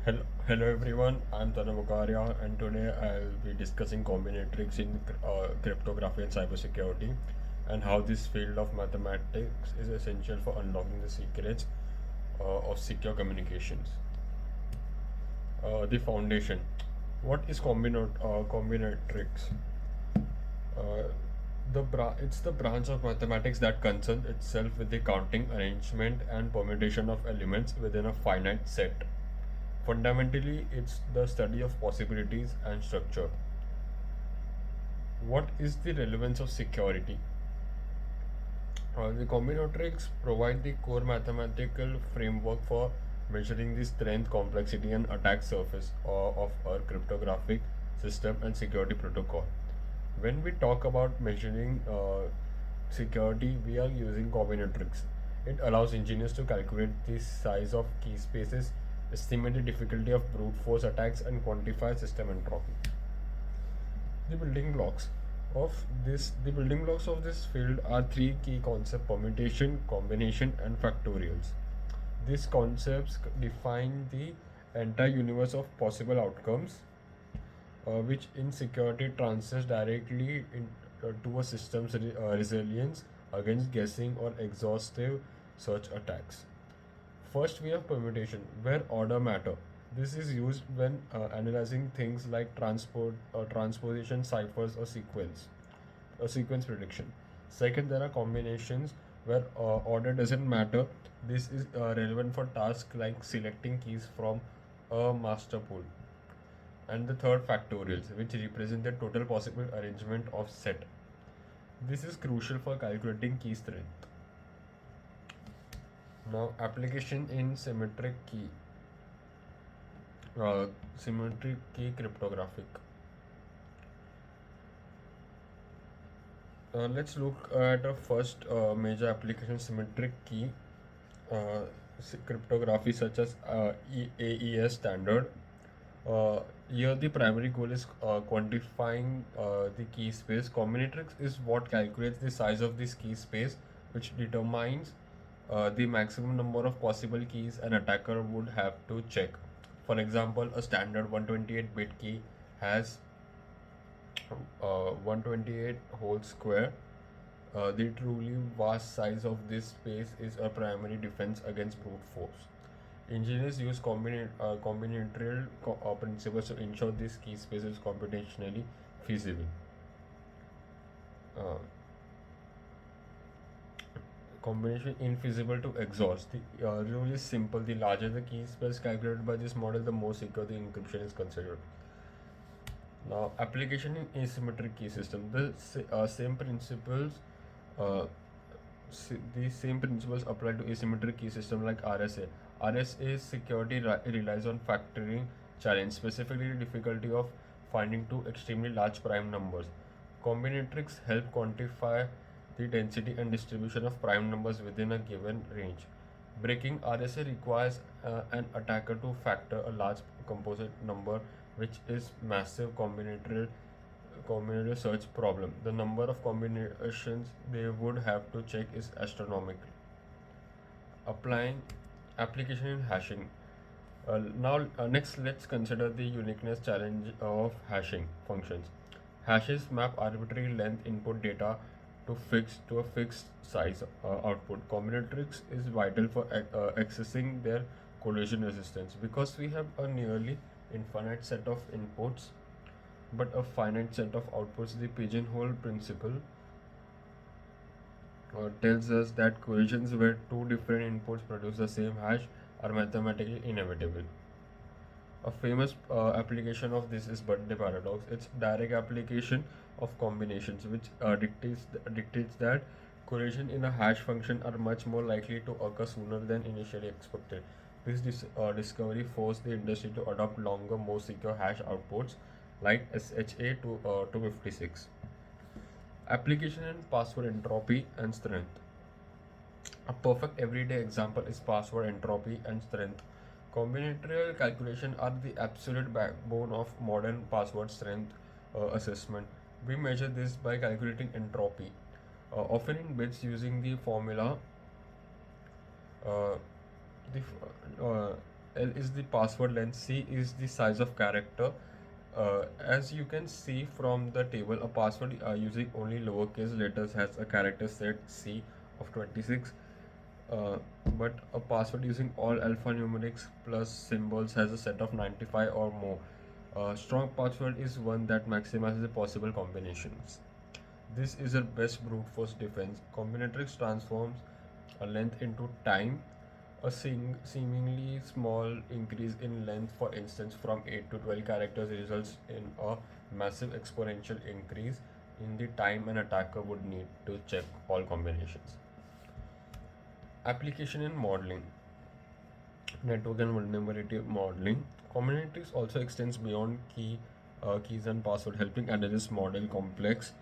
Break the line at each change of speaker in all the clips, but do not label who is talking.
Hello everyone, I'm Tanamukarya and today I'll be discussing combinatorics in cryptography and cybersecurity and how this field of mathematics is essential for unlocking the secrets of secure communications. The foundation. What is combinatorics? Uh, it's the branch of mathematics that concerns itself with the counting, arrangement, and permutation of elements within a finite set. Fundamentally, it's the study of possibilities and structure. What is the relevance of security? The combinatorics provide the core mathematical framework for measuring the strength, complexity, and attack surface of a cryptographic system and security protocol. When we talk about measuring security, we are using combinatorics. It allows engineers to calculate the size of key spaces, estimate the difficulty of brute force attacks, and quantify system entropy. The building blocks of this field are three key concepts: permutation, combination, and factorials. These concepts define the entire universe of possible outcomes, which in security translates directly to a system's resilience against guessing or exhaustive search attacks. First, we have permutation, where order matter. This is used when analyzing things like transposition, ciphers, or sequence prediction. Second, there are combinations where order doesn't matter. This is relevant for tasks like selecting keys from a master pool. And the third, factorials, which represent the total possible arrangement of set. This is crucial for calculating key strength. Now, application in symmetric key cryptographic. Let's look at a first major application, symmetric key cryptography, such as AES standard. Here, the primary goal is quantifying the key space. Combinatorics is what calculates the size of this key space, which determines the maximum number of possible keys an attacker would have to check. For example, a standard 128-bit key has 128 whole square. The truly vast size of this space is a primary defense against brute force. Engineers use combinatorial principles to ensure this key space is computationally feasible. Uh, Combination infeasible to exhaust. The rule is simple: the larger the key space calculated by this model, the more secure the encryption is considered. Now, application in asymmetric key system. Same principles, uh, the same principles apply to asymmetric key system like RSA. RSA security relies on factoring challenge, specifically the difficulty of finding two extremely large prime numbers. Combinatorics help quantify the density and distribution of prime numbers within a given range. Breaking RSA requires an attacker to factor a large composite number, which is massive combinatorial search problem. The number of combinations they would have to check is astronomical. Applying application in hashing. Next, let's consider the uniqueness challenge of hashing functions. Hashes map arbitrary length input data to a fixed size output. Combinatorics is vital for accessing their collision resistance, because we have a nearly infinite set of inputs but a finite set of outputs. The pigeonhole principle tells us that collisions where two different inputs produce the same hash are mathematically inevitable. A famous application of this is Budley paradox. It's direct application of combinations, which dictates that collision in a hash function are much more likely to occur sooner than initially expected. This discovery forced the industry to adopt longer, more secure hash outputs like SHA 256. Application in password entropy and strength. A perfect everyday example is password entropy and strength. Combinatorial calculation are the absolute backbone of modern password strength assessment. We measure this by calculating entropy, often in bits using the formula uh, the f- uh, L is the password length, C is the size of character. As you can see from the table, a password using only lowercase letters has a character set C of 26, uh, but a password using all alphanumerics plus symbols has a set of 95 or more. A strong password is one that maximizes the possible combinations. This is a best brute force defense. Combinatorics transforms a length into time. A seemingly small increase in length, for instance, from 8 to 12 characters, results in a massive exponential increase in the time an attacker would need to check all combinations. Application in modeling, network and vulnerability modeling. Combinatorics also extends beyond keys and password, helping analysts model complex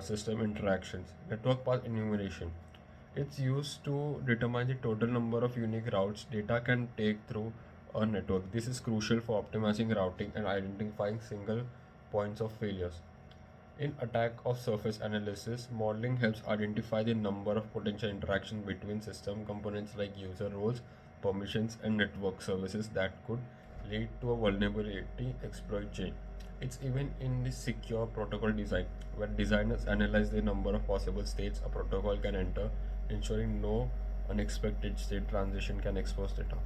system interactions. Network path enumeration. It's used to determine the total number of unique routes data can take through a network. This is crucial for optimizing routing and identifying single points of failures. In attack of surface analysis, modeling helps identify the number of potential interactions between system components like user roles, permissions, and network services that could lead to a vulnerability exploit chain. It's even in the secure protocol design, where designers analyze the number of possible states a protocol can enter, ensuring no unexpected state transition can expose data.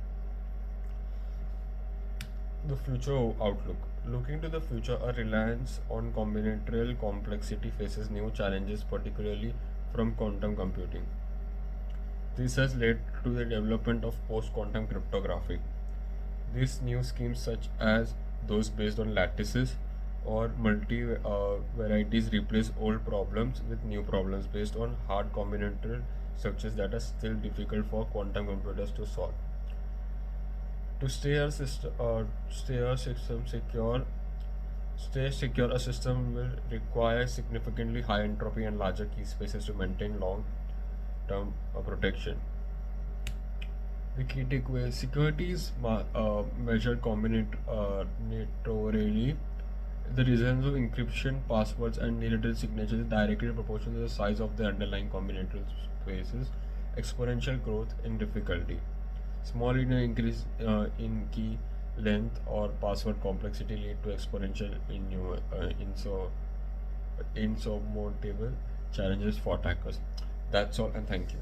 The future outlook. Looking to the future, a reliance on combinatorial complexity faces new challenges, particularly from quantum computing. This has led to the development of post quantum cryptography. These new schemes, such as those based on lattices or multi varieties, replace old problems with new problems based on hard combinatorial structures that are still difficult for quantum computers to solve. To stay secure, a system will require significantly high entropy and larger key spaces to maintain long-term protection. The key takeaway: security is measured combinatorially. The results of encryption, passwords, and digital signatures is directly proportional to the size of the underlying combinatorial spaces. Exponential growth in difficulty. Small linear increase in key length or password complexity lead to exponential insurmountable challenges for attackers. That's all, and thank you.